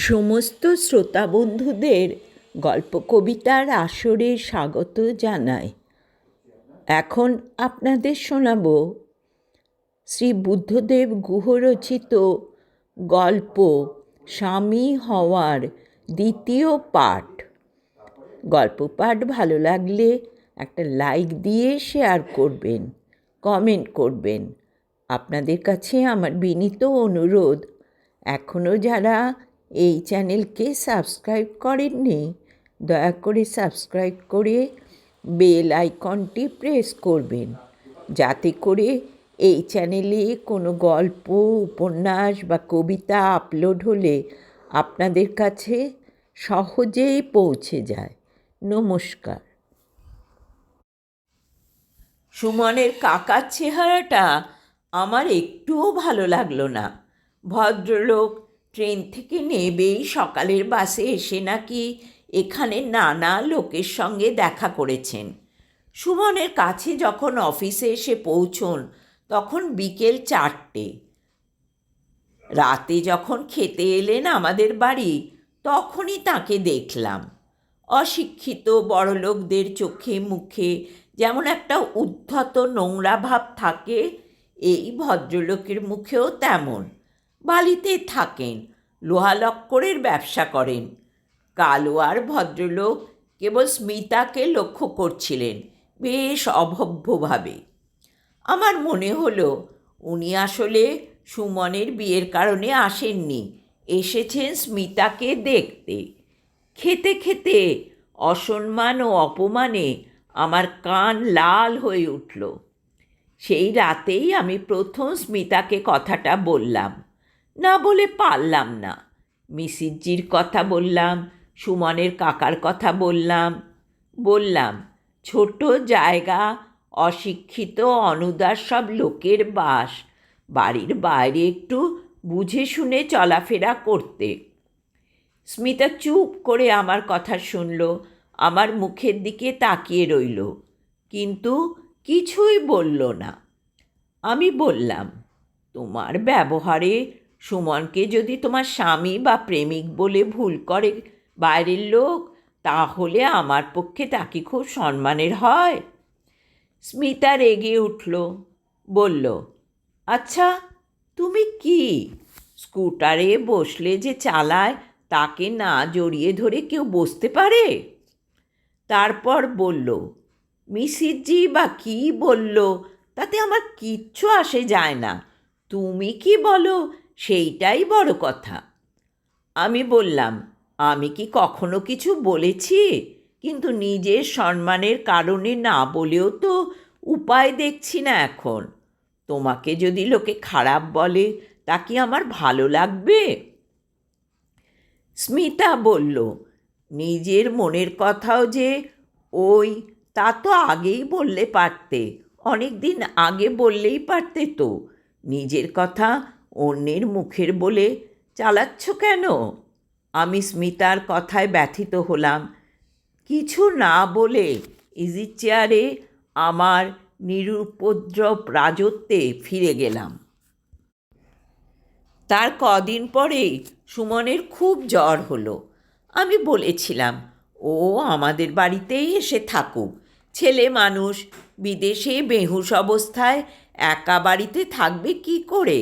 সমস্ত শ্রোতা বন্ধুদের গল্প কবিতার আসরে স্বাগত জানাই। এখন আপনাদের শোনাব শ্রী বুদ্ধদেব গুহ রচিত গল্প স্বামী হওয়ার দ্বিতীয় পাঠ। গল্প পাঠ ভালো লাগলে একটা লাইক দিয়ে শেয়ার করবেন, কমেন্ট করবেন। আপনাদের কাছে আমার বিনীত অনুরোধ, এখনও যারা এই চ্যানেলকে সাবস্ক্রাইব করেননি, দয়া করে সাবস্ক্রাইব করে বেল আইকনটি প্রেস করবেন, যাতে করে এই চ্যানেলে কোনো গল্প, উপন্যাস বা কবিতা আপলোড হলে আপনাদের কাছে সহজেই পৌঁছে যায়। নমস্কার। সুমনের কাকার চেহারাটা আমার একটুও ভালো লাগলো না। ভদ্রলোক ট্রেন থেকে নেবেই সকালের বাসে এসে নাকি এখানে নানা লোকের সঙ্গে দেখা করেছেন। সুমনের কাছে যখন অফিসে এসে পৌঁছন তখন বিকেল 4টে। রাতে যখন খেতে এলেন আমাদের বাড়ি তখনই তাকে দেখলাম। অশিক্ষিত বড়লোকদের চোখে মুখে যেমন একটা উদ্ধত নোংরা ভাব থাকে, এই ভদ্রলোকের মুখেও তেমন। বালিতে থাকেন, লোহালক্করের ব্যবসা করেন। কালোয়ার ভদ্রলোক কেবল স্মিতাকে লক্ষ্য করছিলেন বেশ অভব্যভাবে। আমার মনে হলো উনি আসলে সুমনের বিয়ের কারণে আসেননি, এসেছেন স্মিতাকে দেখতে। খেতে খেতে অসম্মান ও অপমানে আমার কান লাল হয়ে উঠল। সেই রাতেই আমি প্রথম স্মিতাকে কথাটা বললাম। না বলে পারলাম না। মিসিজির কথা বললাম, সুমনের কাকার কথা বললাম ছোট জায়গা, অশিক্ষিত অনুদার সব লোকের বাস, বাড়ির বাইরে একটু বুঝে শুনে চলাফেরা করতে। স্মিতা চুপ করে আমার কথা শুনল, আমার মুখের দিকে তাকিয়ে রইল, কিন্তু কিছুই বলল না। আমি বললাম, তোমার ব্যবহারে সুমনকে যদি তোমার স্বামী বা প্রেমিক বলে ভুল করে বাইরের লোক, তাহলে আমার পক্ষে তাকে খুব সম্মানের হয়। স্মিতা রেগে উঠল, বলল, আচ্ছা তুমি কি স্কুটারে বসলে যে চালায় তাকে না জড়িয়ে ধরে কেউ বসতে পারে? তারপর বলল, মিসিজি বা কী বলল তাতে আমার কিচ্ছু আসে যায় না, তুমি কি বলো সেইটাই বড় কথা। আমি বললাম, আমি কি কখনো কিছু বলেছি? কিন্তু নিজের সম্মানের কারণে না বলেও তো উপায় দেখছি না এখন। তোমাকে যদি লোকে খারাপ বলে তা কি আমার ভালো লাগবে? স্মিতা বলল, নিজের মনের কথাও যে তা তো আগেই বললে পারতে, অনেক দিন আগে বললেই পারতে তো। নিজের কথা অন্যের মুখের বলে চালাচ্ছ কেন? আমি স্মিতার কথায় ব্যথিত হলাম। কিছু না বলে ইজি চেয়ারে আমার নিরুপদ্রব রাজত্বে ফিরে গেলাম। তার কদিন পরেই সুমনের খুব জ্বর হলো। আমি বলেছিলাম, ও আমাদের বাড়িতেই এসে থাকুক, ছেলে মানুষ, বিদেশে বেহুশ অবস্থায় একা বাড়িতে থাকবে কি করে?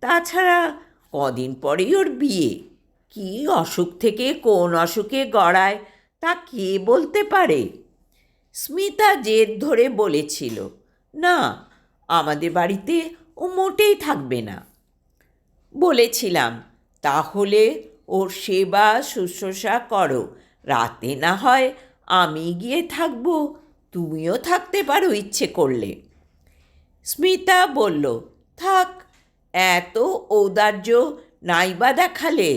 তাছাড়া কদিন পরেই ওর বিয়ে। কী অসুখ থেকে কোন অসুখে গড়ায় তা কে বলতে পারে? স্মিতা জেদ ধরে বলেছিল, না, আমাদের বাড়িতে ও মোটেই থাকবে না। বলেছিলাম, তাহলে ওর সেবা শুশ্রূষা করো, রাতে না হয় আমি গিয়ে থাকবো, তুমিও থাকতে পারো ইচ্ছে করলে। স্মিতা বলল, থাক, এত ঔদার্য নাইবা দেখালে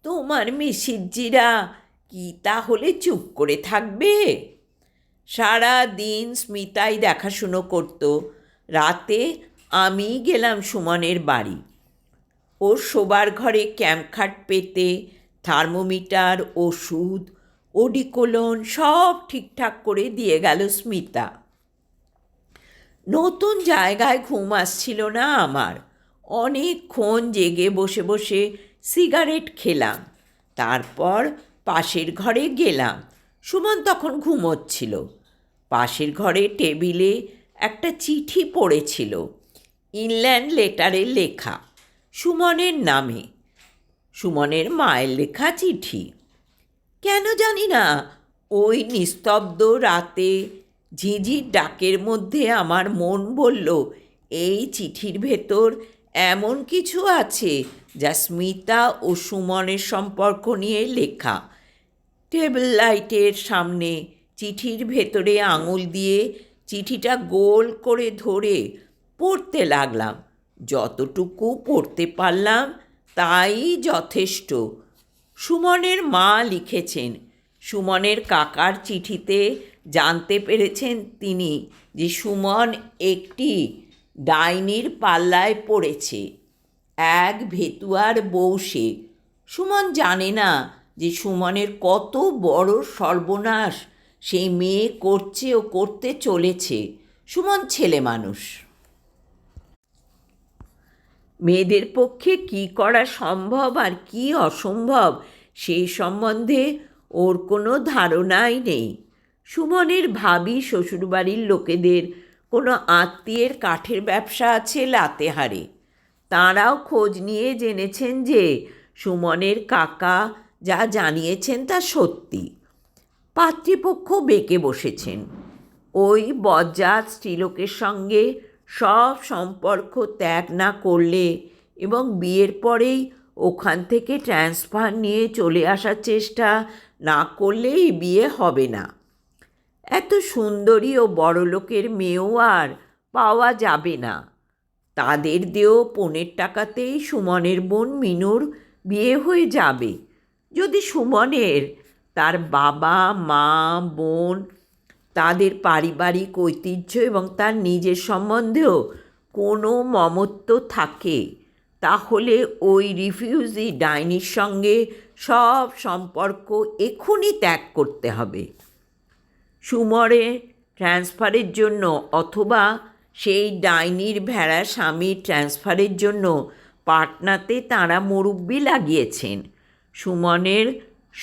তোমার মিসিজ্জিরা কি তাহলে চুপ করে থাকবে? সারা দিন স্মিতাই দেখাশুনো করত, রাতে আমি গেলাম সুমনের বাড়ি। ওর শোবার ঘরে ক্যাম্পখাট পেতে, থার্মোমিটার, ওষুধ, ওডিকোলন সব ঠিকঠাক করে দিয়ে গেল স্মিতা। নতুন জায়গায় ঘুম আসছিল না আমার। অনেকক্ষণ জেগে বসে বসে সিগারেট খেলাম। তারপর পাশের ঘরে গেলাম। সুমন তখন ঘুমোচ্ছিল। পাশের ঘরে টেবিলে একটা চিঠি পড়েছিল, ইনল্যান্ড লেটারে লেখা, সুমনের নামে, সুমনের মায়ের লেখা চিঠি। কেন জানি না ওই নিস্তব্ধ রাতে ঝিঁঝির ডাকের মধ্যে আমার মন বলল, এই চিঠির ভেতর এমন কিছু আছে যা স্মিতা ও সুমনের সম্পর্ক নিয়ে লেখা। টেবিল লাইটের সামনে চিঠির ভেতরে আঙুল দিয়ে চিঠিটা গোল করে ধরে পড়তে লাগলাম। যতটুকু পড়তে পারলাম তাই যথেষ্ট। সুমনের মা লিখেছেন, সুমনের কাকার চিঠিতে জানতে পেরেছেন তিনি যে সুমন একটি ডাইনির পাল্লায় পড়েছে, এক ভেতুয়ার বউ সে। সুমন জানে না যে সুমনের কত বড় সর্বনাশ সেই মেয়ে করছে ও করতে চলেছে। সুমন ছেলে মানুষ, মেয়েদের পক্ষে কি করা সম্ভব আর কি অসম্ভব সেই সম্বন্ধে ওর কোনো ধারণাই নেই। সুমনের ভাবি শ্বশুরবাড়ির লোকেদের কোনো আত্মীয়ের কাঠের ব্যবসা আছে লাতেহারে। তাঁরাও খোঁজ নিয়ে জেনেছেন যে সুমনের কাকা যা জানিয়েছেন তা সত্যি। পাত্রীপক্ষ বেঁকে বসেছেন। ওই বজ্জাত স্ত্রীলোকের সঙ্গে সব সম্পর্ক ত্যাগ না করলে এবং বিয়ের পরেই ওখান থেকে ট্রান্সফার নিয়ে চলে আসার চেষ্টা না করলেই বিয়ে হবে না। এত সুন্দরী ও বড়লোকের মেয়েও আর পাওয়া যাবে না। তাদের দেও পণের টাকাতেই সুমনের বোন মিনুর বিয়ে হয়ে যাবে। যদি সুমনের তার বাবা মা বোন, তাদের পারিবারিক ঐতিহ্য এবং তার নিজের সম্বন্ধেও কোনো মমত্ব থাকে, তাহলে ওই রিফিউজি ডাইনির সঙ্গে সব সম্পর্ক এখনই ত্যাগ করতে হবে। সুমরে ট্রান্সফারের জন্য অথবা সেই ডাইনির ভেড়া স্বামীর ট্রান্সফারের জন্য পাটনাতে তাঁরা মুরব্বি লাগিয়েছেন। সুমনের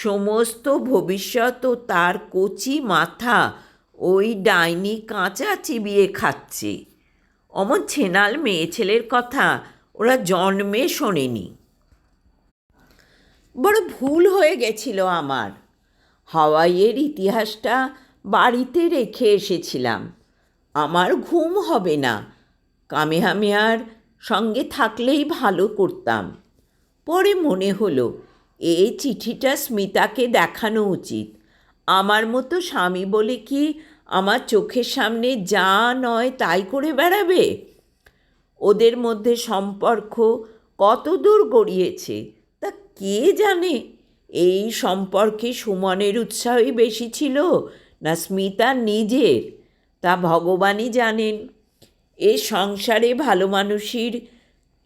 সমস্ত ভবিষ্যৎ ও তার কচি মাথা ওই ডাইনি কাঁচা চিবিয়ে খাচ্ছে। অমন ছেনাল মেয়ে ছেলের কথা ওরা জন্মে শোনেনি। বড় ভুল হয়ে গেছিল আমার। হাওয়াইয়ের ইতিহাসটা বাড়িতে রেখে এসেছিলাম। আমার ঘুম হবে না, কামেহামেয়ার সঙ্গে থাকলেই ভালো করতাম। পরে মনে হলো এই চিঠিটা স্মিতাকে দেখানো উচিত। আমার মতো স্বামী বলে কি আমার চোখের সামনে যা নয় তাই করে বেড়াবে? ওদের মধ্যে সম্পর্ক কত দূর গড়িয়েছে তা কে জানে। এই সম্পর্কে সুমনের উৎসাহই বেশি ছিল না স্মিতার নিজের, তা ভগবানই জানেন। এ সংসারে ভালো মানুষের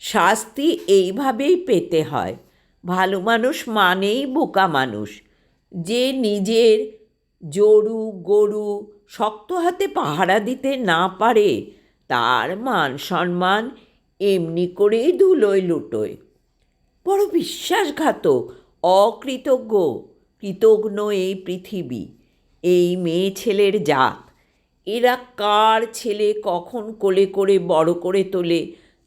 শাস্তি এইভাবেই পেতে হয়। ভালো মানুষ মানেই বোকা মানুষ। যে নিজের জরু গরু শক্ত হাতে পাহারা দিতে না পারে, তার মান সম্মান এমনি করেই ধুলোয় লুটোয়। বড় বিশ্বাসঘাতক, অকৃতজ্ঞ, কৃতঘ্ন এই পৃথিবী, এই মেয়ে ছেলের জাত। এরা কার ছেলে কখন কোলে করে বড় করে তোলে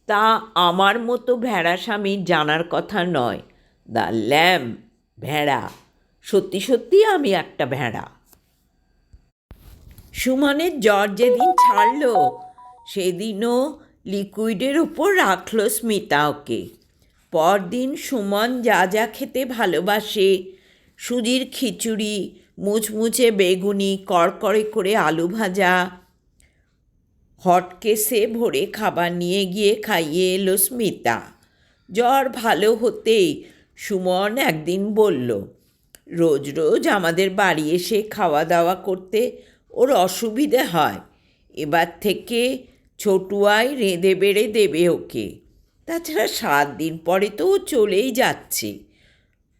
তা আমার মতো ভেড়া স্বামীর জানার কথা নয়। দ্য ল্যাম্ব, ভেড়া। সত্যি সত্যি আমি একটা ভেড়া। সুমনের জ্বর যেদিন ছাড়ল সেদিনও লিকুইডের ওপর রাখল স্মিতা ওকে। পরদিন সুমন যা যা খেতে ভালোবাসে, সুজির খিচুড়ি, মুচমুচে বেগুনি, কড়কড়ে করে আলু ভাজা, হটকেসে ভরে খাবার নিয়ে গিয়ে খাইয়ে এলো স্মিতা। জ্বর ভালো হতেই সুমন একদিন বলল, রোজ রোজ আমাদের বাড়ি এসে খাওয়া দাওয়া করতে ওর অসুবিধে হয়। এবার থেকে ছোটুয়াই রেঁধে বেড়ে দেবে ওকে। তাছাড়া 7 দিন পরে তো ও চলেই যাচ্ছে।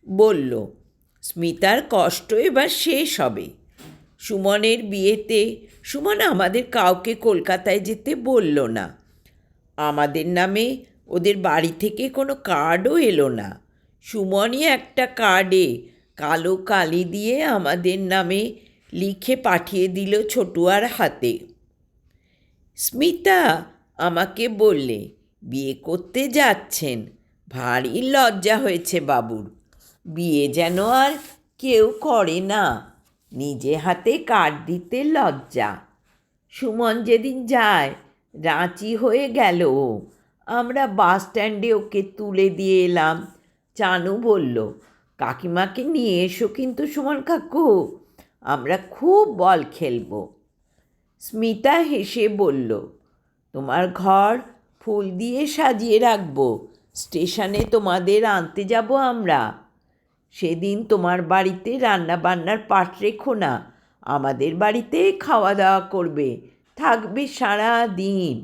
বলল, স্মিতার কষ্ট এবার শেষ হবে। সুমনের বিয়েতে সুমন আমাদের কাউকে কলকাতায় যেতে বলল না। আমাদের নামে ওদের বাড়ি থেকে কোনো কার্ডও এলো না। সুমনই একটা কার্ডে কালো কালি দিয়ে আমাদের নামে লিখে পাঠিয়ে দিল ছোটুয়ার হাতে। স্মিতা আমাকে বললে, বিয়ে করতে যাচ্ছেন, ভারী লজ্জা হয়েছে বাবুর। বিয়ে যেন আর কেউ করে না, নিজে হাতে কার্ড দিতে লজ্জা। সুমন যেদিন যায় রাঁচি হয়ে গেল ও। আমরা বাস স্ট্যান্ডে ওকে তুলে দিয়ে এলাম। চানু বলল, কাকিমাকে নিয়ে এসো কিন্তু সুমন কাকু, আমরা খুব বল খেলব। স্মিতা হেসে বলল, তোমার ঘর ফুল দিয়ে সাজিয়ে রাখবো, স্টেশনে তোমাদের আনতে যাব আমরা। সেদিন তোমার বাড়িতে রান্না বান্নার পাট রেখো না, আমাদের বাড়িতে খাওয়া দাওয়া করবে, থাকবে সারা দিন।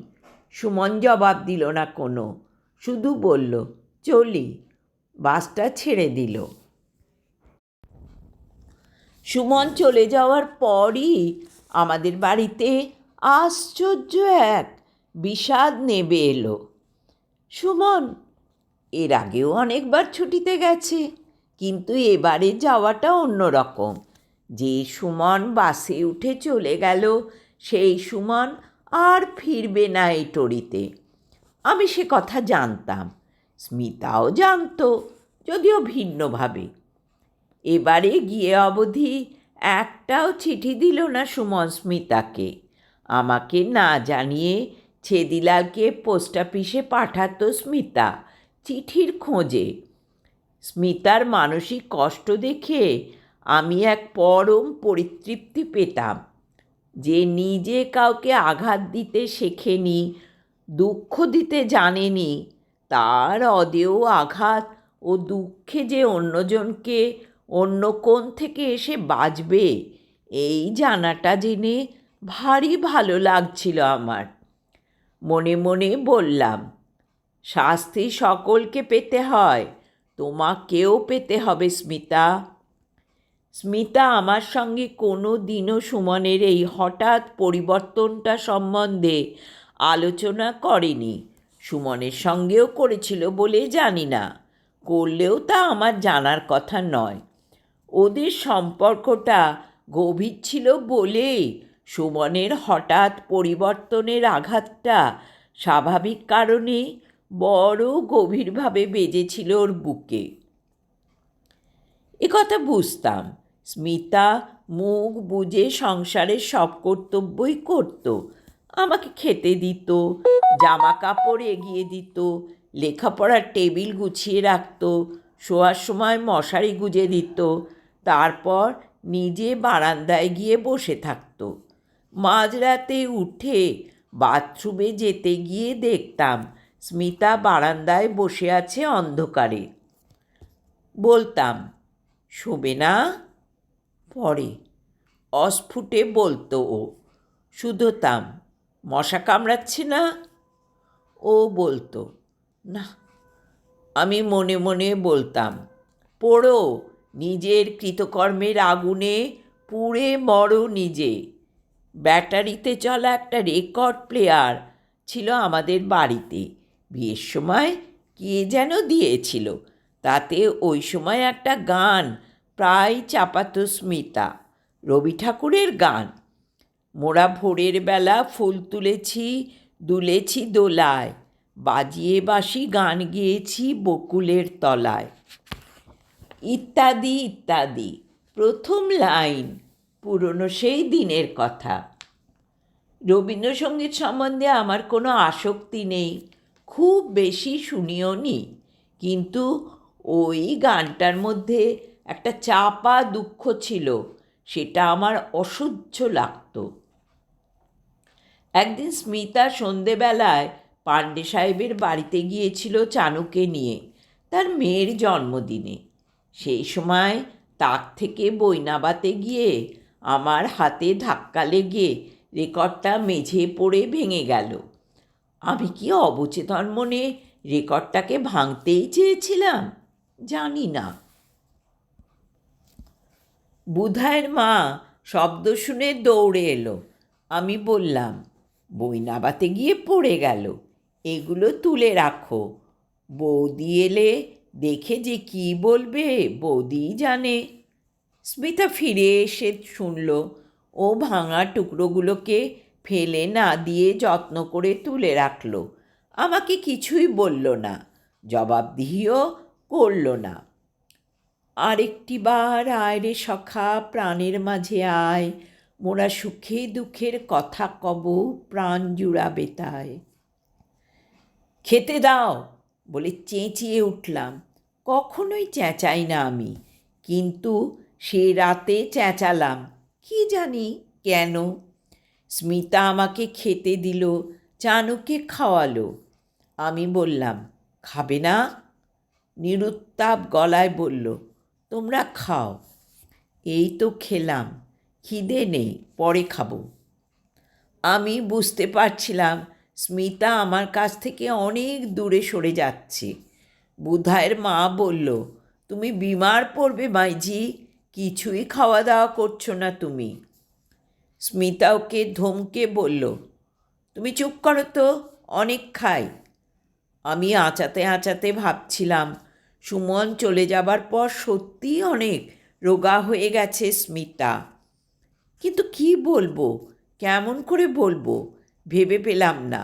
সুমন জবাব দিল না কোনো, শুধু বলল, চলি। বাসটা ছেড়ে দিল। সুমন চলে যাওয়ার পরই আমাদের বাড়িতে আশ্চর্য এক বিষাদ নেমে এলো। সুমন এর আগেও অনেকবার ছুটিতে গেছে, কিন্তু এবারে যাওয়াটা অন্যরকম। যে সুমন বাসে উঠে চলে গেল, সেই সুমন আর ফিরবে না এই টড়িতে। আমি সে কথা জানতাম, স্মিতাও জানতো, যদিও ভিন্নভাবে। এবারে গিয়ে অবধি একটাও চিঠি দিল না সুমন স্মিতাকে। আমাকে না জানিয়ে ছেদিলালকে পোস্ট অফিসে পাঠাতো স্মিতা চিঠির খোঁজে। স্মিতার মানসিক কষ্ট দেখে আমি এক পরম পরিতৃপ্তি পেতাম। যে নিজে কাউকে আঘাত দিতে শেখেনি, দুঃখ দিতে জানেনি, তার অদেয় আঘাত ও দুঃখে যে অন্যজনকে অন্য কোণ থেকে এসে বাজবে, এই জানাটা জেনে ভারী ভালো লাগছিল আমার। মনে মনে বললাম, শাস্তি সকলকে পেতে হয়, তোমাকেও পেতে হবে স্মিতা। স্মিতা আমার সঙ্গে কোনো দিনও সুমনের এই হঠাৎ পরিবর্তনটা সম্বন্ধে আলোচনা করেনি। সুমনের সঙ্গেও করেছিল বলে জানি না, করলেও তা আমার জানার কথা নয়। ওদের সম্পর্কটা গভীর ছিল বলেই সুমনের হঠাৎ পরিবর্তনের আঘাতটা স্বাভাবিক কারণেই বড় গভীরভাবে বেজেছিল ওর বুকে। কথা বুঝতাম, স্মিতা মুখ বুজে সংসারের সব কর্তব্যই করত। আমাকে খেতে দিত, জামা কাপড় এগিয়ে দিত, লেখাপড়ার টেবিল গুছিয়ে রাখত, শোয়ার সময় মশারি গুজে দিত, তারপর নিজে বারান্দায় গিয়ে বসে থাকত। মাঝরাতে উঠে বাথরুমে যেতে গিয়ে দেখতাম স্মিতা বারান্দায় বসে আছে অন্ধকারে। বলতাম, শোবে না? পরে অস্ফুটে বলতো ও। শুধোতাম, মশা কামড়াচ্ছে না? ও বলতো, না। আমি মনে মনে বলতাম, পোড়ো, নিজের কৃতকর্মের আগুনে পুড়ে মরো নিজে। ব্যাটারিতে চলা একটা রেকর্ড প্লেয়ার ছিল আমাদের বাড়িতে, বিয়ের সময় কে যেন দিয়েছিল। তাতে ওই সময় একটা গান প্রায় চাপাতো স্মিতা, রবি ঠাকুরের গান। মোরা ভোরের বেলা ফুল তুলেছি, দুলেছি দোলায়, বাজিয়ে বাঁশি গান গেয়েছি বকুলের তলায়, ইত্যাদি ইত্যাদি। প্রথম লাইন পুরনো সেই দিনের কথা। রবীন্দ্রসঙ্গীত সম্বন্ধে আমার কোনো আসক্তি নেই, খুব বেশি শুনিও নি, কিন্তু ওই গানটার মধ্যে একটা চাপা দুঃখ ছিল, সেটা আমার অসহ্য লাগত। একদিন স্মিতা সন্ধেবেলায় পাণ্ডে সাহেবের বাড়িতে গিয়েছিল চানুকে নিয়ে, তার মেয়ের জন্মদিনে। সেই সময় তাক থেকে বই নামাতে গিয়ে আমার হাতে ধাক্কা লেগে রেকর্ডটা মেঝে পড়ে ভেঙে গেল। আমি কি অবচেতন মনে রেকর্ডটাকে ভাঙতেই চেয়েছিলাম, জানি না। বুধায়ের মা শব্দ শুনে দৌড়ে এলো। আমি বললাম, বই নামাতে গিয়ে পড়ে গেল, এগুলো তুলে রাখো, বৌদি এলে দেখে যে কি বলবে বৌদিই জানে। স্মিতা ফিরে এসে শুনল ও ভাঙা টুকরোগুলোকে ফেলে না দিয়ে যত্ন করে তুলে রাখল। আমাকে কিছুই বলল না, জবাবদিহিও করল না। আরেকটি বার আয় রে সখা, প্রাণের মাঝে আয়, মোরা সুখে দুঃখের কথা কব, প্রাণ জুড়াবে তাই। খেতে দাও বলে চেঁচিয়ে উঠলাম। কখনোই চেঁচাই না আমি, কিন্তু সে রাতে চেঁচালাম, কি জানি কেন। স্মিতা আমাকে খেতে দিল, চানুকে খাওয়ালো। আমি বললাম, খাবে না? নিরুত্তাপ গলায় বলল, তোমরা খাও। এই তো খেলাম, খিদে নেই, পরে খাবো। আমি বুঝতে পারছিলাম স্মিতা আমার কাছ থেকে অনেক দূরে সরে যাচ্ছে। বুধায়ের মা বলল, তুমি বিমার পড়বে মাইজি, কিছুই খাওয়া দাওয়া করছো না তুমি। স্মিতা ওকে ধমকে বলল, তুমি চুপ করো তো, অনেক খাই। আমি আঁচাতে আঁচাতে ভাবছিলাম, সুমন চলে যাবার পর সত্যিই অনেক রোগা হয়ে গেছে স্মিতা। কিন্তু কি বলবো, কেমন করে বলবো ভেবে পেলাম না।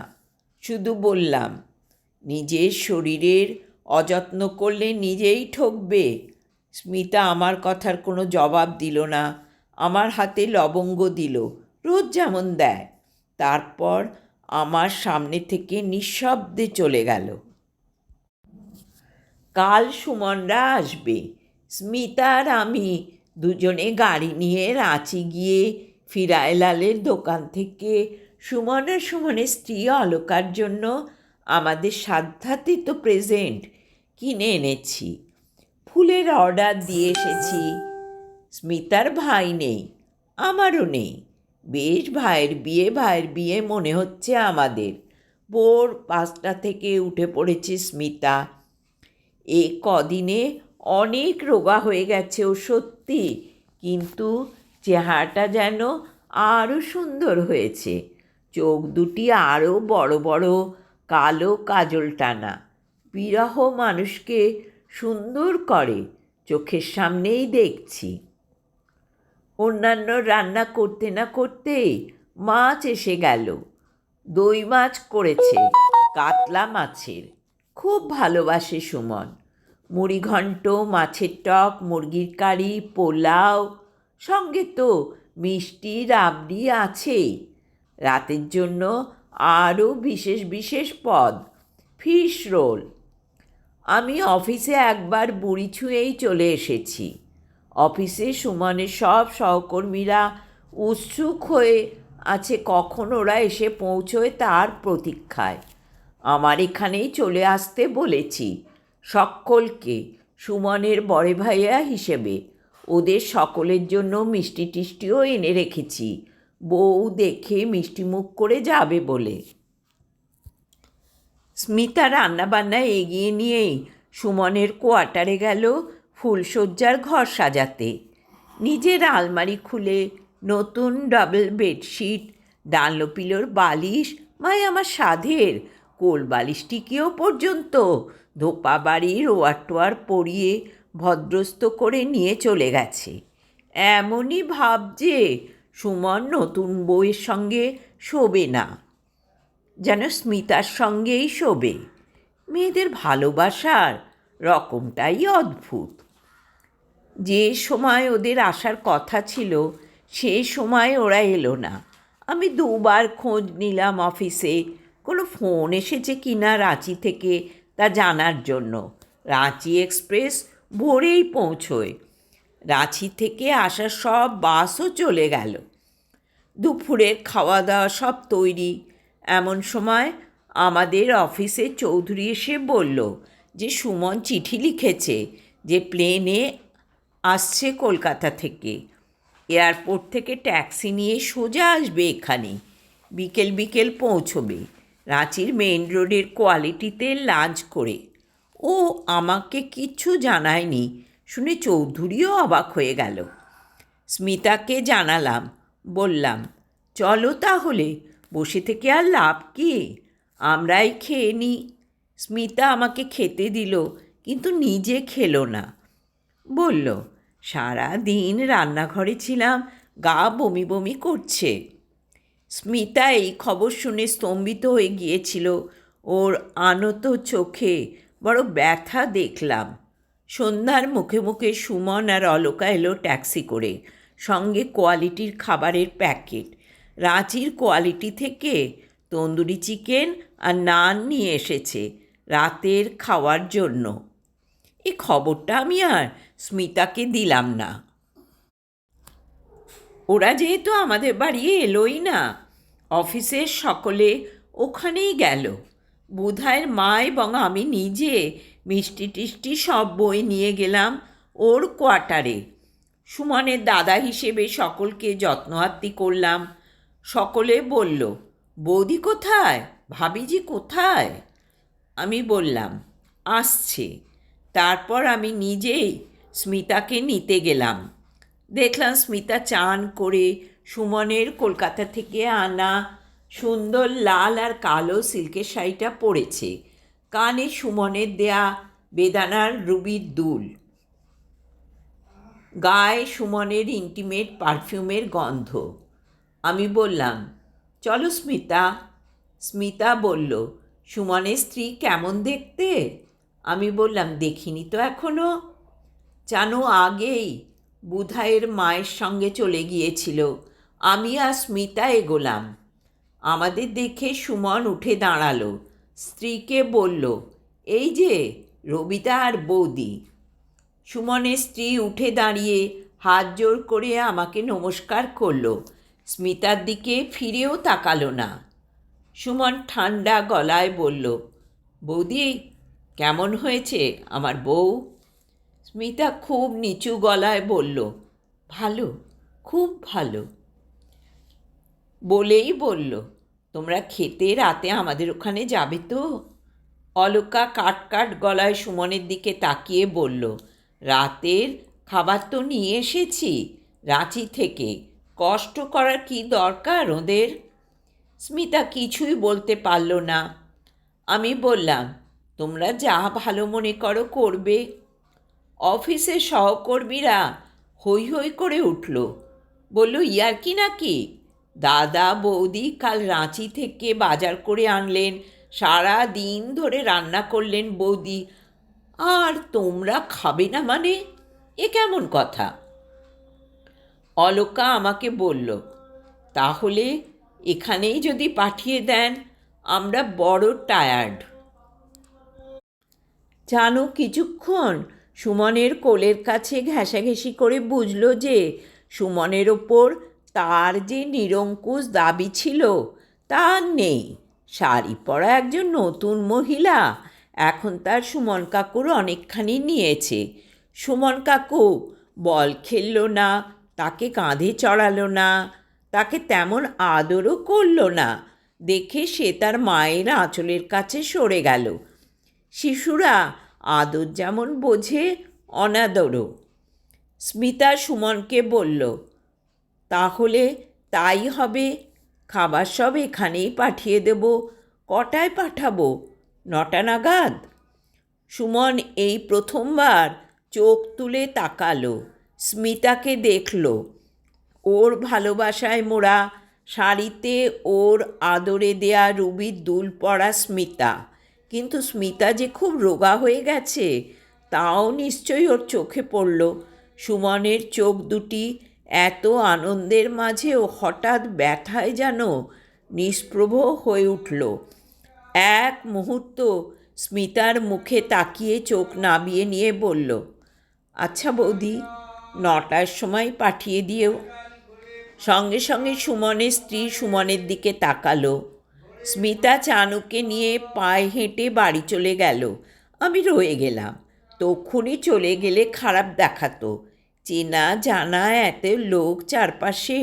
শুধু বললাম, নিজের শরীরের অযত্ন করলে নিজেই ঠকবে। স্মিতা আমার কথার কোনো জবাব দিল না। আমার হাতে লবঙ্গ দিল, রোজ যেমন দেয়। তারপর আমার সামনে থেকে নিঃশব্দে চলে গেল। কাল সুমনরা আসবে। স্মিতা আর আমি দুজনে গাড়ি নিয়ে রাঁচি গিয়ে ফিরাইলালের দোকান থেকে সুমন আর সুমনের স্ত্রী অলকার জন্য আমাদের সাধ্যাতীত প্রেজেন্ট কিনে এনেছি। ফুলের অর্ডার দিয়ে এসেছি। স্মিতার ভাই নেই, আমারও নেই। বেশ ভাইয়ের বিয়ে মনে হচ্ছে আমাদের। ভোর 5টা থেকে উঠে পড়েছে স্মিতা। এ কদিনে অনেক রোগা হয়ে গেছে ও সত্যি, কিন্তু চেহারাটা যেন আরও সুন্দর হয়েছে। চোখ দুটি আরও বড় বড়, কালো কাজল টানা। বিরহ মানুষকে সুন্দর করে, চোখের সামনেই দেখছি। অন্যান্য রান্না করতে না করতেই মাছ এসে গেল। দই মাছ করেছে, কাতলা মাছের। খুব ভালোবাসে সুমন। মুড়িঘণ্ট, মাছের টক, মুরগির কারি, পোলাও, সঙ্গে তো মিষ্টি রাবড়ি আছেই। রাতের জন্য আরও বিশেষ বিশেষ পদ, ফিশ রোল। আমি অফিসে একবার বুড়ি ছুঁয়েই চলে এসেছি। অফিসে সুমনের সব সহকর্মীরা উৎসুক হয়ে আছে কখন ওরা এসে পৌঁছয় তার প্রতীক্ষায়। আমার এখানেই চলে আসতে বলেছি সকলকে, সুমনের বড় ভাইয়া হিসেবে। ওদের সকলের জন্য মিষ্টি টিষ্টিও এনে রেখেছি, বউ দেখে মিষ্টিমুখ করে যাবে বলে। স্মিতা রান্নাবান্না এগিয়ে নিয়েই সুমনের কোয়ার্টারে গেল ফুলশয্যার ঘর সাজাতে। নিজের আলমারি খুলে নতুন ডাবল বেডশিট, ডানলোপিলোর বালিশ, মায় আমার সাধের কোল বালিশটিকেও পর্যন্ত ধোপা বাড়ির ওয়ার পরিয়ে ভদ্রস্ত করে নিয়ে চলে গেছে। এমনই ভাব যে সুমন নতুন বউয়ের সঙ্গে শোবে না, যেন স্মিতার সঙ্গেই শোবে। মেয়েদের ভালোবাসার রকমটাই অদ্ভুত। যে সময় ওদের আসার কথা ছিল সে সময় ওরা এলো না। আমি দুবার খোঁজ নিলাম অফিসে, কোনো ফোন এসেছে কি না রাঁচি থেকে তা জানার জন্য। রাঁচি এক্সপ্রেস ভোরেই পৌঁছয়। রাঁচি থেকে আসা সব বাসও চলে গেল। দুপুরের খাওয়া দাওয়া সব তৈরি। এমন সময় আমাদের অফিসে চৌধুরী এসে বলল যে সুমন চিঠি লিখেছে যে প্লেনে আসছে কলকাতা থেকে। এয়ারপোর্ট থেকে ট্যাক্সি নিয়ে সোজা আসবে এখানে, বিকেল বিকেল পৌঁছবে রাঁচির মেইন রোডের কোয়ালিটিতে লাঞ্চ করে। ও আমাকে কিচ্ছু জানায়নি শুনে চৌধুরীও অবাক হয়ে গেল। স্মিতাকে জানালাম, বললাম, চলো তাহলে, বসে থেকে আর লাভ কি, আমরাই খেয়ে নিই। স্মিতা আমাকে খেতে দিল, কিন্তু নিজে খেলো না। বলল, সারা দিন রান্নাঘরে ছিলাম, গা বমি বমি করছে। স্মিতা এই খবর শুনে স্তম্ভিত হয়ে গিয়েছিল। ওর আনত চোখে বড় ব্যথা দেখলাম। সন্ধ্যার মুখে মুখে সুমন আর অলকা এলো ট্যাক্সি করে, সঙ্গে কোয়ালিটির খাবারের প্যাকেট। রাঁচির কোয়ালিটি থেকে তন্দুরি চিকেন আর নান নিয়ে এসেছে রাতের খাওয়ার জন্য। এই খবরটা আমি আর স্মিতাকে দিলাম না। ওরা যেহেতু আমাদের বাড়ি এলোই না, অফিসের সকলে ওখানেই গেল। বুধায়ের মা এবং আমি নিজে মিষ্টি টিষ্টি সব বই নিয়ে গেলাম ওর কোয়ার্টারে। সুমনের দাদা হিসেবে সকলকে যত্নআত্তি করলাম। সকলে বলল, বৌদি কোথায়, ভাবিজি কোথায়? আমি বললাম, আসছে। তারপর আমি নিজেই স্মিতাকে নিতে গেলাম। দেখলাম স্মিতা চান করে সুমনের কলকাতা থেকে আনা সুন্দর লাল আর কালো সিল্কের শাড়িটা পরেছে, কানে সুমনের দেয়া বেদানার রুবির দুল, গায়ে সুমনের ইন্টিমেট পারফিউমের গন্ধ। আমি বললাম, চলো স্মিতা। স্মিতা বলল, সুমনের স্ত্রী কেমন দেখতে? আমি বললাম, দেখিনি তো এখনও। জানো, আগেই বুধায়ের মায়ের সঙ্গে চলে গিয়েছিল। আমি আর স্মিতা এগোলাম। আমাদের দেখে সুমন উঠে দাঁড়ালো, স্ত্রীকে বলল, এই যে রবিদা আর বৌদি। সুমনের স্ত্রী উঠে দাঁড়িয়ে হাত জোর করে আমাকে নমস্কার করলো, স্মিতার দিকে ফিরেও তাকালো না। সুমন ঠান্ডা গলায় বলল, বৌদি কেমন হয়েছে আমার বউ? স্মিতা খুব নিচু গলায় বলল, ভালো, খুব ভালো। বলেই বলল, তোমরা খেতে রাতে আমাদের ওখানে যাবে তো? অলকা কাট কাট গলায় সুমনের দিকে তাকিয়ে বলল, রাতের খাবার তো নিয়ে এসেছি রাঁচি থেকে, কষ্ট করার কি দরকার ওদের? স্মিতা কিছুই বলতে পারল না। আমি বললাম, তোমরা যা ভালো মনে করো করবে। অফিসের সহকর্মীরা হৈ হৈ করে উঠল, বলল, ইয়ার্কি নাকি? দাদা বৌদি কাল রাঁচি থেকে বাজার করে আনলেন, সারা দিন ধরে রান্না করলেন বৌদি, আর তোমরা খাবে না মানে? এ কেমন কথা? অলকা আমাকে বলল, তাহলে এখানেই যদি পাঠিয়ে দেন, আমরা বড় টায়ার্ড। জানো, কিছুক্ষণ সুমনের কোলের কাছে ঘেঁষাঘেঁষি করে বুঝল যে সুমনের ওপর তার যে নিরঙ্কুশ দাবি ছিল তা নেই। শাড়ি পরা একজন নতুন মহিলা এখন তার সুমন কাকুর অনেকখানি নিয়েছে। সুমন কাকু বল খেলল না, তাকে কাঁধে চড়ালো না, তাকে তেমন আদরও করল না। দেখে সে তার মায়ের আঁচলের কাছে সরে গেল। শিশুরা আদর যেমন বোঝে, অনাদরও। স্মিতা সুমনকে বলল, তাহলে তাই হবে, খাবার সব এখানেই পাঠিয়ে দেব। কটায় পাঠাবো? 9টা নাগাদ? সুমন এই প্রথমবার চোখ তুলে তাকালো, স্মিতাকে দেখল। ওর ভালোবাসায় মোড়া শাড়িতে ওর আদরে দেয়া রুবির দুল পরা স্মিতা। কিন্তু স্মিতা যে খুব রোগা হয়ে গেছে তাও নিশ্চয়ই ওর চোখে পড়ল। সুমনের চোখ দুটি এত আনন্দের মাঝেও হঠাৎ ব্যথায় যেন নিষ্প্রভ হয়ে উঠল। এক মুহূর্ত স্মিতার মুখে তাকিয়ে চোখ নাবিয়ে নিয়ে বলল, আচ্ছা বৌদি, 9টার সময় পাঠিয়ে দিও। সঙ্গে সঙ্গে সুমনের স্ত্রী সুমনের দিকে তাকালো। স্মিতা চানুকে নিয়ে পায়ে হেঁটে বাড়ি চলে গেল। আমি রয়ে গেলাম। তক্ষুনি চলে গেলে খারাপ দেখাতো। চেনা জানা এত লোক চারপাশে,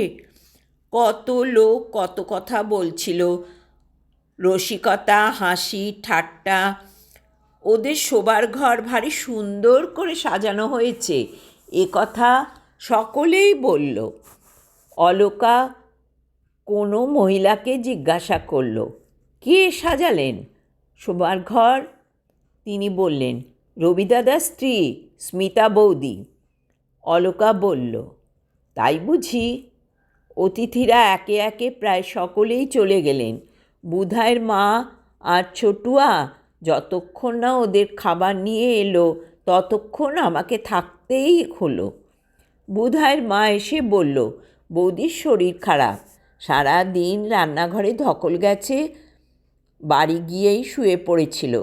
কত লোক কত কথা বলছিল, রসিকতা, হাসি, ঠাট্টা। ওদের শোবার ঘর ভারী সুন্দর করে সাজানো হয়েছে, এ কথা সকলেই বলল। অলকা কোনো মহিলাকে জিজ্ঞাসা করল, কে সাজালেন শোবার ঘর? তিনি বললেন, রবিদাদার স্ত্রী স্মিতা বৌদি। অলকা বলল, তাই বুঝি? অতিথিরা একে একে প্রায় সকলেই চলে গেলেন। বুধাইয়ের মা আর ছোটুয়া যতক্ষণ না ওদের খাবার নিয়ে এলো ততক্ষণ আমাকে থাকতেই হলো। বুধাইয়ের মা এসে বলল, বৌদির শরীর খারাপ, সারা দিন রান্নাঘরে ধকল গেছে, বাড়ি গিয়েই শুয়ে পড়েছিল।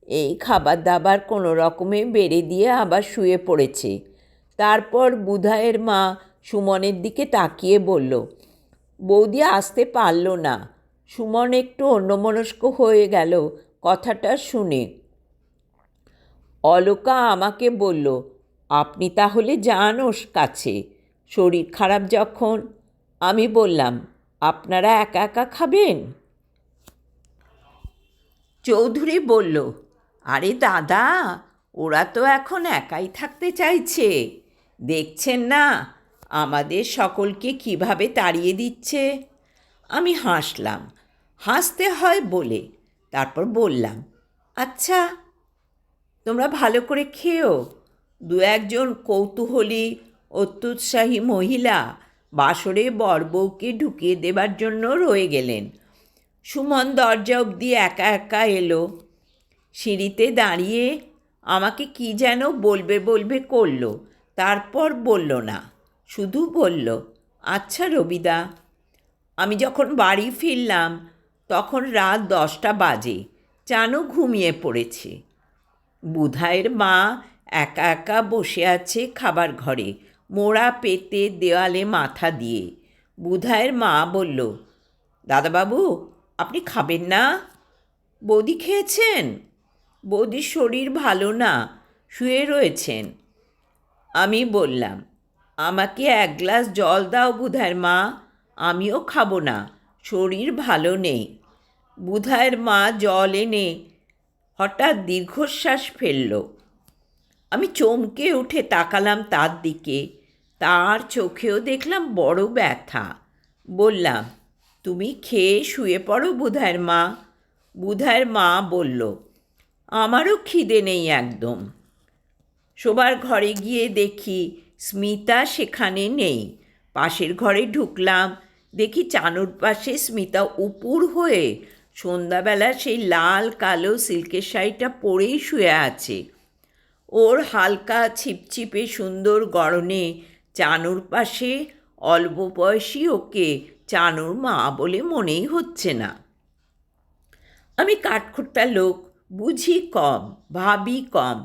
এই খাবার দাবার কোনো রকমে বেড়ে দিয়ে আবার শুয়ে পড়েছে। তারপর বুধাইয়ের মা সুমনের দিকে তাকিয়ে বলল, বৌদি আসতে পারল না। সুমন একটু অন্যমনস্ক হয়ে গেল কথাটা শুনে। অলকা আমাকে বলল, আপনি তাহলে যান ওর কাছে, শরীর খারাপ যখন। আমি বললাম, আপনারা একা একা খাবেন? চৌধুরী বলল, আরে দাদা, ওরা তো এখন একাই থাকতে চাইছে, দেখছেন না আমাদের সকলকে কিভাবে তাড়িয়ে দিচ্ছে। আমি হাসলাম, হাসতে হয় বলে। তারপর বললাম, আচ্ছা তোমরা ভালো করে খেও। দু একজন কৌতূহলী অত্যুৎসাহী মহিলা বাসরে বরবউকে ঢুকিয়ে দেবার জন্য রয়ে গেলেন। সুমন দরজা অবধি একা একা এলো। সিঁড়িতে দাঁড়িয়ে আমাকে কি যেন বলবে বলবে করলো, তারপর বলল না, শুধু বলল, আচ্ছা রবিদা। আমি যখন বাড়ি ফিরলাম তখন রাত 10টা বাজে। চানু ঘুমিয়ে পড়েছে। বুধাইয়ের মা একা একা বসে আছে খাবার ঘরে, মোড়া পেতে দেওয়ালে মাথা দিয়ে। বুধাইয়ের মা বলল, দাদাবাবু আপনি খাবেন না? বৌদি খেয়েছেন? বৌদির শরীর ভালো না, শুয়ে রয়েছেন। আমি বললাম, আমাকে এক গ্লাস জল দাও বুধাইয়ের মা, আমিও খাবো না, শরীর ভালো নেই। বুধাইয়ের মা জল এনে হঠাৎ দীর্ঘশ্বাস ফেলল। আমি চমকে উঠে তাকালাম তার দিকে। তার চোখেও দেখলাম বড় ব্যথা। বললাম, তুমি খেয়ে শুয়ে পড়ো বুধাইয়ের মা। বুধাইয়ের মা বলল, আমারও খিদে নেই একদম। শোবার ঘরে গিয়ে দেখি স্মিতা সেখানে নেই। পাশের ঘরে ঢুকলাম, দেখি চানুর পাশে স্মিতা উপুর হয়ে সন্ধ্যাবেলা সেই লাল কালো সিল্কের শাড়িটা পরেই শুয়ে আছে। ওর হালকা ছিপছিপে সুন্দর গড়নে চানুর পাশে অল্প বয়সী ওকে চানুর মা বলে মনেই হচ্ছে না। আমি কাঠখোট্টা লোক, বুঝি কম, ভাবি কম,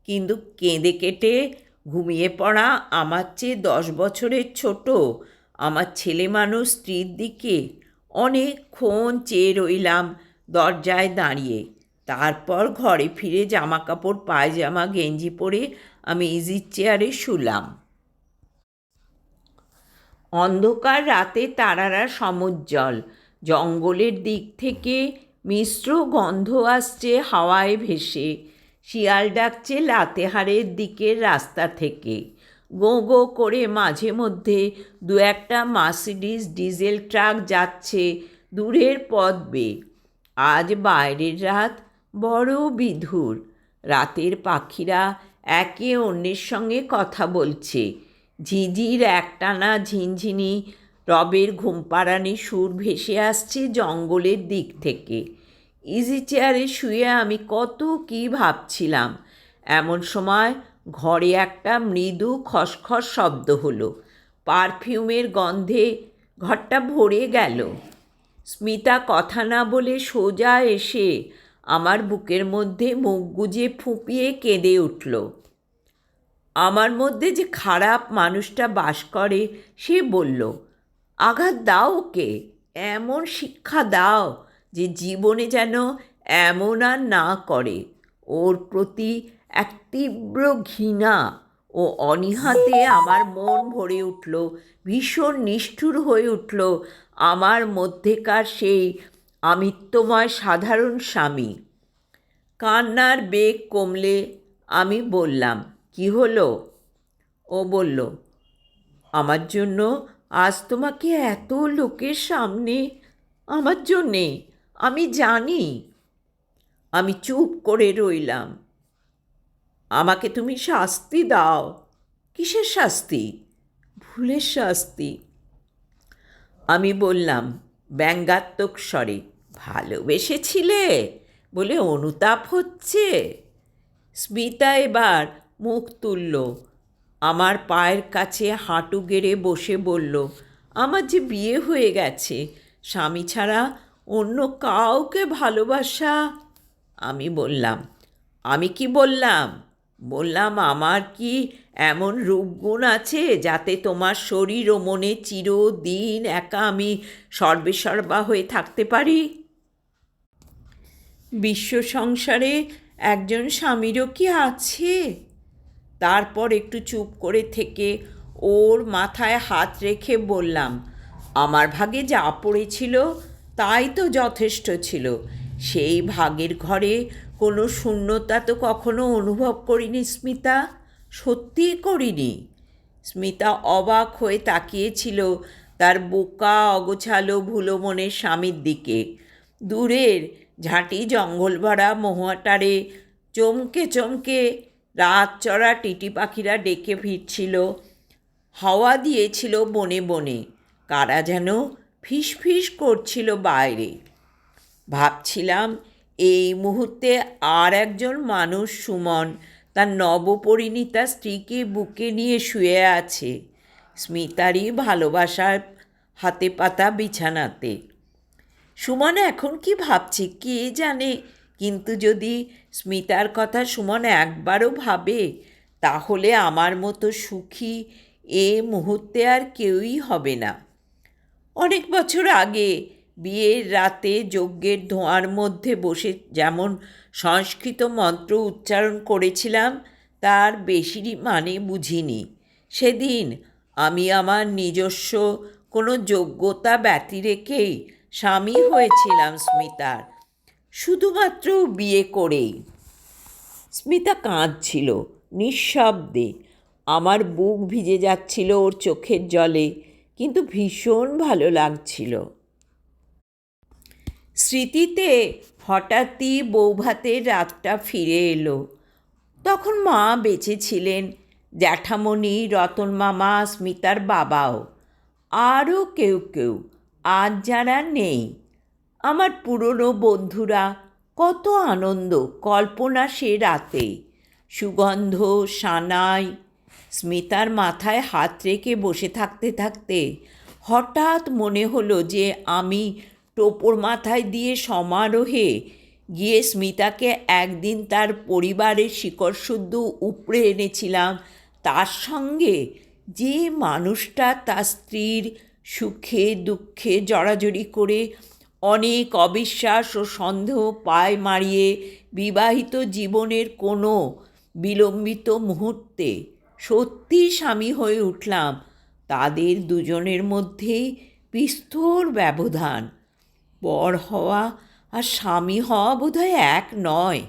কিন্তু কেঁদে কেটে ঘুমিয়ে পড়া আমার চেয়ে 10 বছরের ছোট আমার ছেলে মানুষ স্ত্রীর দিকে অনেকক্ষণ চেয়ে রইলাম দরজায় দাঁড়িয়ে। তারপর ঘরে ফিরে জামা কাপড় পায়জামা গেঞ্জি পরে আমি ইজি চেয়ারে শুলাম। অন্ধকার রাতে তারারা সমুজ্জ্বল। জঙ্গলের দিক থেকে মিশ্র গন্ধ আসছে হাওয়ায় ভেসে। শিয়াল ডাকছে লাতেহারের দিকের রাস্তা থেকে। গো গো করে মাঝে মধ্যে দু একটা মার্সিডিজ ডিজেল ট্রাক যাচ্ছে দূরের পথ বেয়ে। আজ বাইরের রাত বড় বিধুর। রাতের পাখিরা একে অন্যের সঙ্গে কথা বলছে। ঝিঝির একটানা ঝিনঝিনি রবের ঘুমপাড়ানি সুর ভেসে আসছে জঙ্গলের দিক থেকে। ইজি চেয়ারে শুয়ে আমি কত কী ভাবছিলাম। এমন সময় ঘরে একটা মৃদু খসখস শব্দ হলো। পারফিউমের গন্ধে ঘরটা ভরে গেল। স্মিতা কথা না বলে সোজা এসে আমার বুকের মধ্যে মুখ গুজে ফুঁপিয়ে কেঁদে উঠল। আমার মধ্যে যে খারাপ মানুষটা বাস করে সে বলল, আঘাত দাও ওকে, এমন শিক্ষা দাও যে জীবনে যেন এমন আর না করে। ওর প্রতি এক তীব্র ঘৃণা ও অনীহাতে আমার মন ভরে উঠল, ভীষণ নিষ্ঠুর হয়ে উঠল আমার মধ্যেকার সেই আমিত্বময় সাধারণ স্বামী। কান্নার বেগ কমলে আমি বললাম, কি হলো? ও বলল, আমার জন্য আজ তোমাকে এত লোকের সামনে, আমার জন্যে, আমি জানি। আমি চুপ করে রইলাম। আমাকে তুমি শাস্তি দাও। কিসের শাস্তি? ভুলের শাস্তি। আমি বললাম ব্যঙ্গাত্মক স্বরে, ভালোবেসেছিলে বলে অনুতাপ হচ্ছে? স্মিতা এবার মুখ তুলল, আমার পায়ের কাছে হাঁটু গেড়ে বসে বলল, আমার যে বিয়ে হয়ে গেছে, স্বামী ছাড়া অন্য কাউকে ভালোবাসা। আমি বললাম, আমি কি বললাম? বললাম আমার কি এমন রূপগুণ আছে যাতে তোমার শরীর ও মনে চিরদিন একা আমি সর্বেসর্বা হয়ে থাকতে পারি? বিশ্ব সংসারে একজন স্বামীরও কি আছে? তারপর একটু চুপ করে থেকে ওর মাথায় হাত রেখে বললাম, আমার ভাগে যা পড়েছিল তাই তো যথেষ্ট ছিল। সেই ভাগের ঘরে কোনো শূন্যতা তো কখনো অনুভব করিনি স্মিতা, সত্যিই করিনি। স্মিতা অবাক হয়ে তাকিয়েছিল তার বোকা অগোছালো ভুলো মনের স্বামীর দিকে। দূরের ঝাঁটি জঙ্গল ভরা মহুয়াটারে চমকে চমকে রাত চড়া টিটি পাখিরা ডেকে ফিরছিল। হাওয়া দিয়েছিল বনে বনে, কারা যেন ফিস ফিস করছিল বাইরে। ভাবছিলাম এই মুহূর্তে আর একজন মানুষ সুমন তার নবপরিণীতা স্ত্রীকে বুকে নিয়ে শুয়ে আছে স্মিতারই ভালোবাসার হাতে পাতা বিছানাতে। সুমন এখন কি ভাবছে কে জানে, কিন্তু যদি স্মিতার কথা সুমন একবারও ভাবে, তাহলে আমার মতো সুখী এ মুহূর্তে আর কেউই হবে না। অনেক বছর আগে বিয়ের রাতে যজ্ঞের ধোঁয়ার মধ্যে বসে যেমন সংস্কৃত মন্ত্র উচ্চারণ করেছিলাম, তার বেশিরই মানে বুঝিনি। সেদিন আমি আমার নিজস্ব কোনো যোগ্যতা ব্যতি রেখেই স্বামী হয়েছিলাম স্মিতার, শুধুমাত্র বিয়ে করেই। স্মিতা কাঁদছিল নিঃশব্দে, আমার বুক ভিজে যাচ্ছিল ওর চোখের জলে, কিন্তু ভীষণ ভালো লাগছিল। স্মৃতিতে হঠাৎই বৌভাতের রাতটা ফিরে এলো। তখন মা বেঁচে ছিলেন, জ্যাঠামণি, রতন মামা, স্মিতার বাবাও, আরও কেউ কেউ আজ যারা নেই। আমার পুরনো বন্ধুরা, কত আনন্দ কল্পনা সে রাতে, সুগন্ধ, সানাই। স্মিতার মাথায় হাত রেখে বসে থাকতে থাকতে হঠাৎ মনে হলো যে আমি টোপর মাথায় দিয়ে সমারোহে গিয়ে স্মিতাকে একদিন তার পরিবারের শিকড়সুদ্ধ উপড়ে এনেছিলাম, তার সঙ্গে যে মানুষটা তার স্ত্রীর সুখে দুঃখে জড়াজড়ি করে অনেক অবিশ্বাস ও সন্দেহ পায় মারিয়ে বিবাহিত জীবনের কোনো বিলম্বিত মুহূর্তে সত্যি স্বামী হয়ে উঠলাম, তাদের দুজনের মধ্যেই বিস্তর ব্যবধান। বর হওয়া আর স্বামী হওয়া বোধহয় এক নয়।